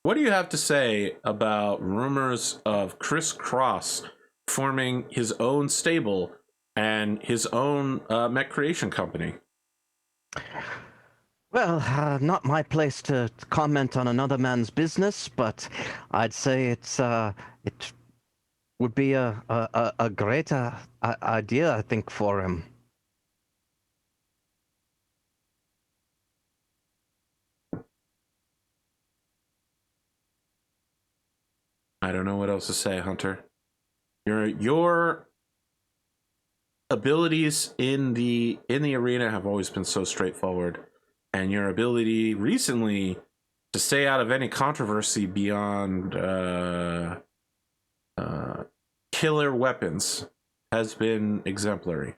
What do you have to say about rumors of Chris Cross forming his own stable and his own mech creation company? Well, not my place to comment on another man's business, but I'd say it would be a great idea, I think, for him. I don't know what else to say, Hunter. Your abilities in the arena have always been so straightforward, and your ability recently to stay out of any controversy beyond killer weapons has been exemplary.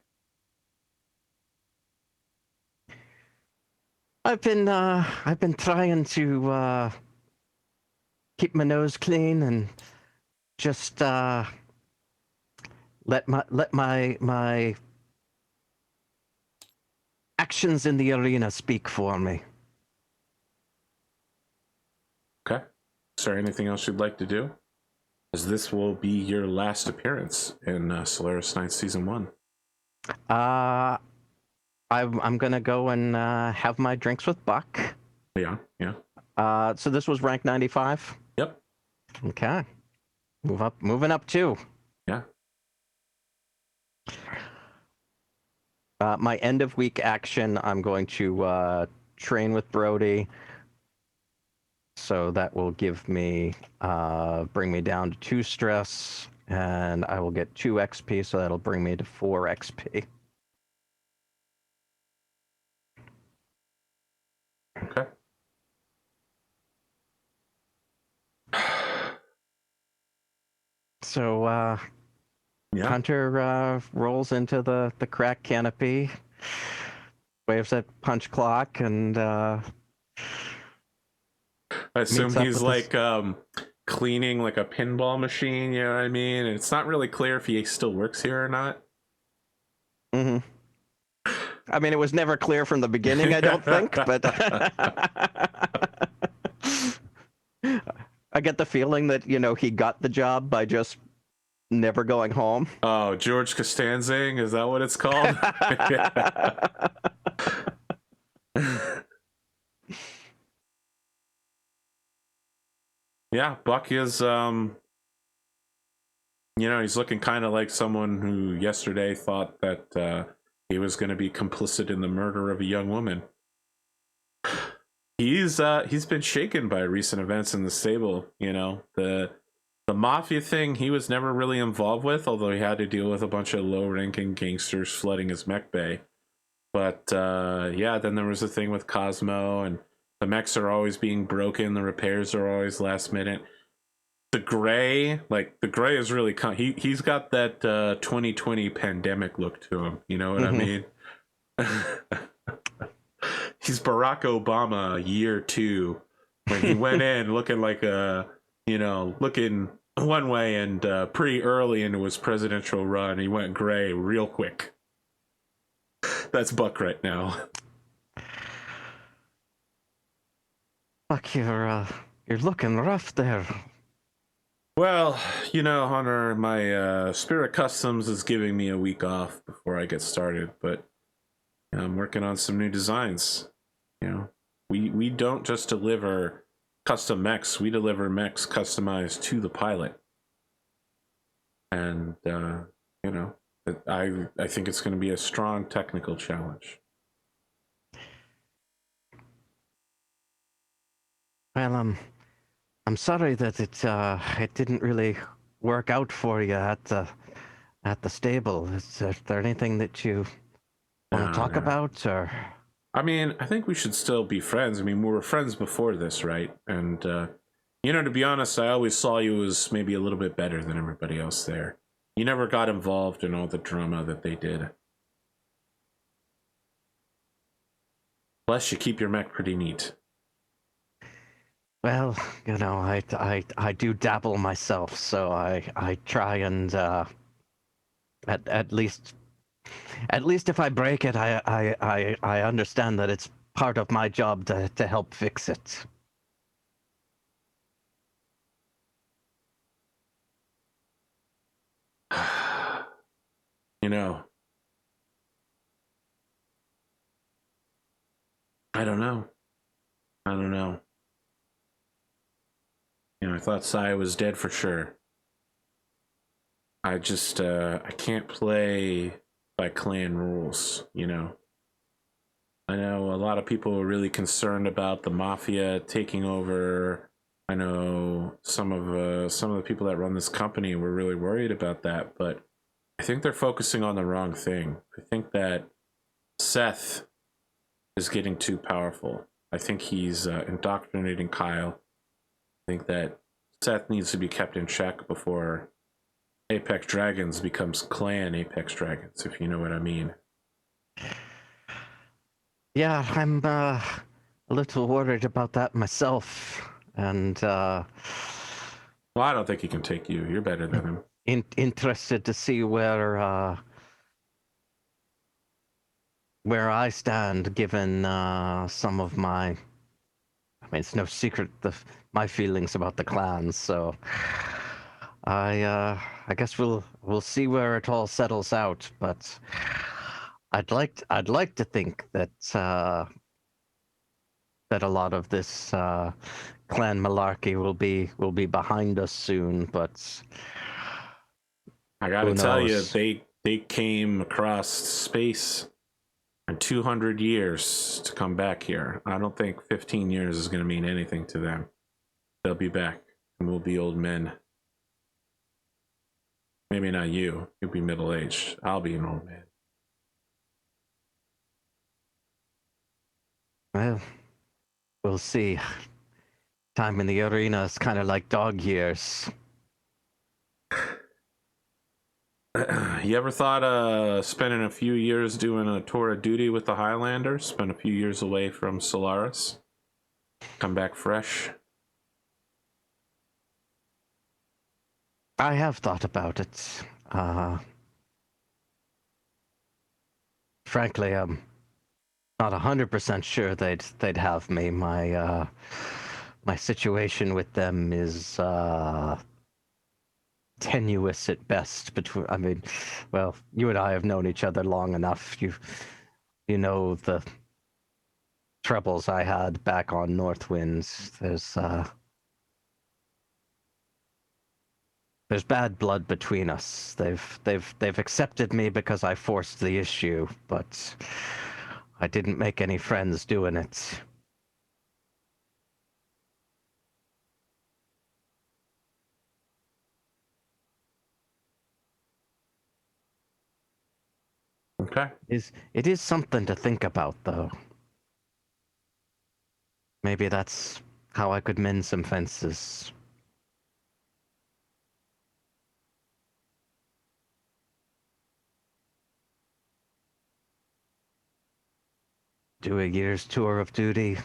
I've been trying to keep my nose clean and just let my actions in the arena speak for me. Okay. Is there anything else you'd like to do? As this will be your last appearance in Solaris Nights Season 1. I'm gonna go and have my drinks with Buck. Yeah. So this was rank 95? Yep. Okay. Moving up too. Yeah. My end of week action, I'm going to train with Brody. So that will give me, bring me down to 2 stress, and I will get 2 XP, so that'll bring me to 4 XP. Okay. So, Yeah. Hunter rolls into the crack canopy, waves at punch clock, and I assume he's like cleaning like a pinball machine, you know what I mean? And it's not really clear if he still works here or not. Mm-hmm. I mean, it was never clear from the beginning, I don't think, but I get the feeling that, he got the job by just never going home. Oh, George Costanzing, is that what it's called? Yeah, Buck is he's looking kind of like someone who yesterday thought that he was going to be complicit in the murder of a young woman. He's been shaken by recent events in the stable. The mafia thing he was never really involved with, although he had to deal with a bunch of low-ranking gangsters flooding his mech bay. But then there was a thing with Cosmo, and the mechs are always being broken. The repairs are always last minute. The gray is really he's got that 2020 pandemic look to him. You know what I mean? He's Barack Obama year 2 when he went in looking like looking one way, and pretty early into his presidential run he went gray real quick. That's Buck right now. Buck, you're looking rough there. Well, Hunter, my Spirit Customs is giving me a week off before I get started, but I'm working on some new designs. We don't just deliver custom mechs, we deliver mechs customized to the pilot. And you know, I think it's going to be a strong technical challenge. Well, I'm sorry that it didn't really work out for you at the stable. Is there anything that you want to talk about, or? I mean, I think we should still be friends. I mean, we were friends before this, right? And you know, to be honest, I always saw you as maybe a little bit better than everybody else there. You never got involved in all the drama that they did. Plus, you keep your mech pretty neat. Well, you know, I do dabble myself, so I try and at least if I break it, I understand that it's part of my job to help fix it. You know, I don't know. I don't know. You know, I thought Sai was dead for sure. I just, I can't play by clan rules, you know. I know a lot of people are really concerned about the mafia taking over. I know some of the people that run this company were really worried about that, but I think they're focusing on the wrong thing. I think that Seth is getting too powerful. I think he's indoctrinating Kyle. I think that Seth needs to be kept in check before Apex Dragons becomes clan Apex Dragons, if you know what I mean. Yeah, I'm a little worried about that myself, and well, I don't think he can take you. You're better than him. Interested to see where I stand, given some of my. I mean, it's no secret my feelings about the clans. So I guess we'll see where it all settles out. But I'd like to think that that a lot of this clan malarkey will be behind us soon. But I gotta tell you, they came across space in 200 years to come back here. I don't think 15 years is going to mean anything to them. They'll be back, and we'll be old men. Maybe not you. You'll be middle-aged. I'll be an old man. Well, we'll see. Time in the arena is kind of like dog years. You ever thought spending a few years doing a tour of duty with the Highlanders? Spend a few years away from Solaris? Come back fresh? I have thought about it. Frankly, I'm not 100% sure they'd have me. My situation with them is tenuous at best. I mean, well, you and I have known each other long enough. You know the troubles I had back on Northwinds. There's bad blood between us. They've accepted me because I forced the issue, but I didn't make any friends doing it. Okay. It is something to think about, though. Maybe that's how I could mend some fences. Do a year's tour of duty.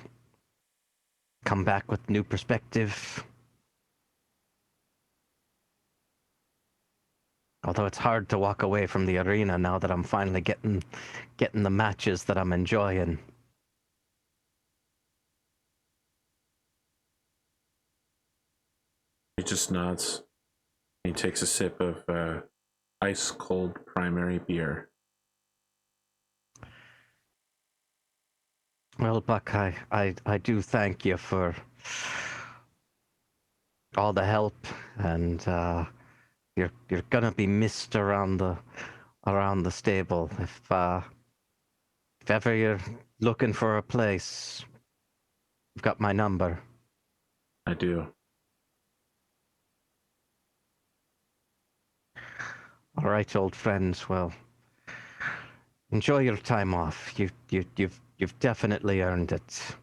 Come back with new perspective. Although it's hard to walk away from the arena now that I'm finally getting the matches that I'm enjoying. He just nods. He takes a sip of ice cold primary beer. Well, Buck, I do thank you for all the help, and you're gonna be missed around the stable. If ever you're looking for a place, you've got my number. I do. All right, old friends. Well, enjoy your time off. You've definitely earned it.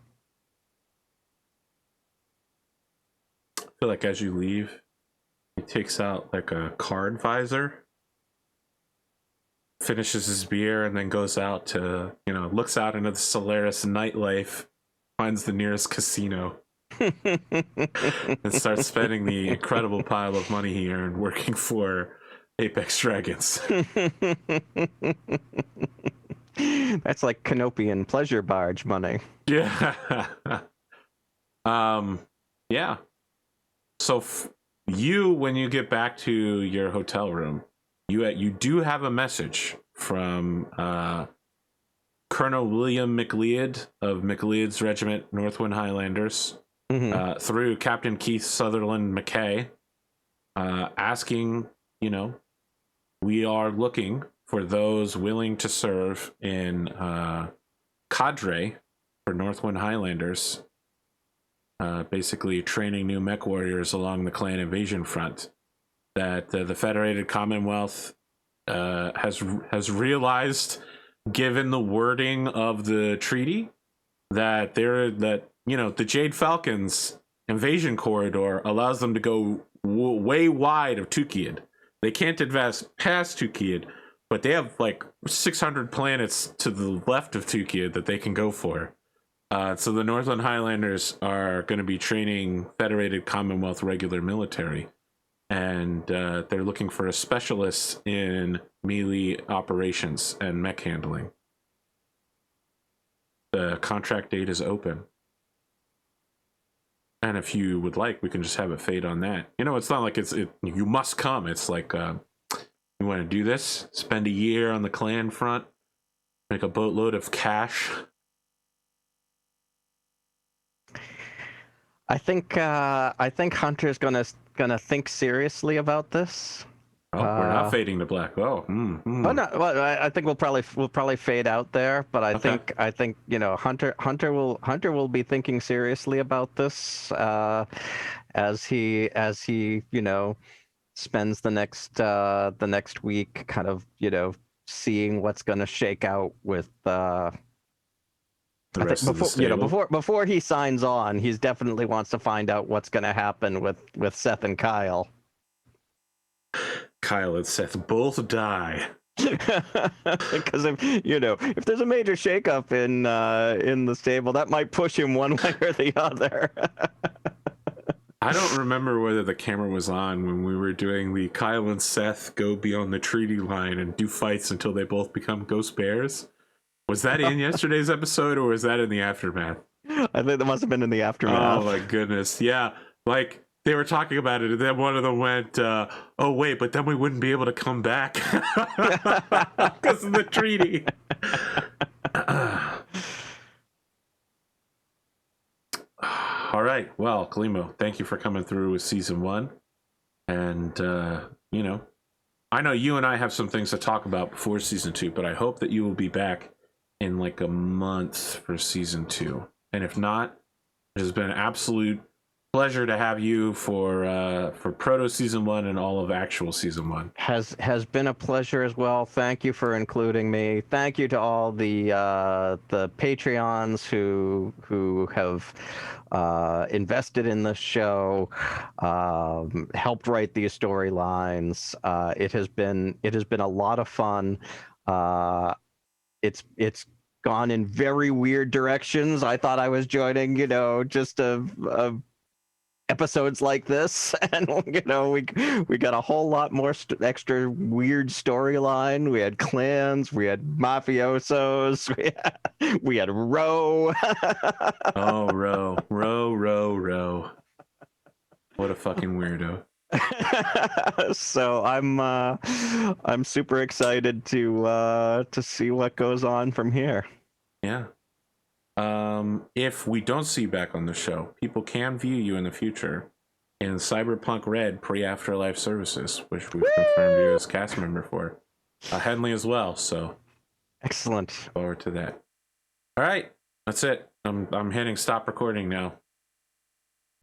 I feel like as you leave, he takes out like a card visor, finishes his beer, and then goes out to, looks out into the Solaris nightlife, finds the nearest casino, and starts spending the incredible pile of money he earned working for Apex Dragons. That's like Canopian pleasure barge money. Yeah. Yeah. So you, when you get back to your hotel room, you do have a message from Colonel William McLeod of McLeod's Regiment Northwind Highlanders, through Captain Keith Sutherland McKay, asking, we are looking for those willing to serve in cadre for Northwind Highlanders, basically training new mech warriors along the clan invasion front. That the Federated Commonwealth has realized, given the wording of the treaty, that the Jade Falcons invasion corridor allows them to go way wide of Tukiad. They can't advance past Tukiad, but they have like 600 planets to the left of Tukiad that they can go for. So the Northland Highlanders are going to be training Federated Commonwealth regular military, and they're looking for a specialist in melee operations and mech handling. The contract date is open. And if you would like, we can just have it fade on that. It's not like you must come. It's like, you want to do this? Spend a year on the clan front? Make a boatload of cash? I think Hunter's gonna think seriously about this. Oh, we're not fading to black. Oh, Well, no, well, I think we'll probably fade out there, but I think Hunter will be thinking seriously about this as he spends the next week kind of seeing what's gonna shake out with the rest of the stable. Before he signs on, he's definitely wants to find out what's gonna happen with Seth and Kyle. Kyle and Seth both die. Because if there's a major shakeup in the stable, that might push him one way or the other. I don't remember whether the camera was on when we were doing the Kyle and Seth go beyond the treaty line and do fights until they both become ghost bears. Was that in yesterday's episode, or was that in the aftermath? I think that must have been in the aftermath. Oh my goodness. Yeah. Like, they were talking about it, and then one of them went, oh wait, but then we wouldn't be able to come back because of the treaty. All right. Well, Kalimo, thank you for coming through with season 1. And, I know you and I have some things to talk about before season 2, but I hope that you will be back in like a month for season 2. And if not, it has been an absolute pleasure to have you for proto season 1 and all of actual season 1. Has been a pleasure as well. Thank you for including me. Thank you to all the Patreons who have invested in the show, helped write these storylines. It has been a lot of fun. It's gone in very weird directions. I thought I was joining, just a episodes like this, and we got a whole lot more extra weird storyline. We had clans, we had mafiosos, we had Ro. Oh, Ro. What a fucking weirdo. So I'm super excited to see what goes on from here. Yeah. If we don't see you back on the show, people can view you in the future in Cyberpunk Red pre-Afterlife Services, which we've confirmed you as cast member for. Henley as well, so excellent. forward to that. All right, that's it. I'm hitting stop recording now.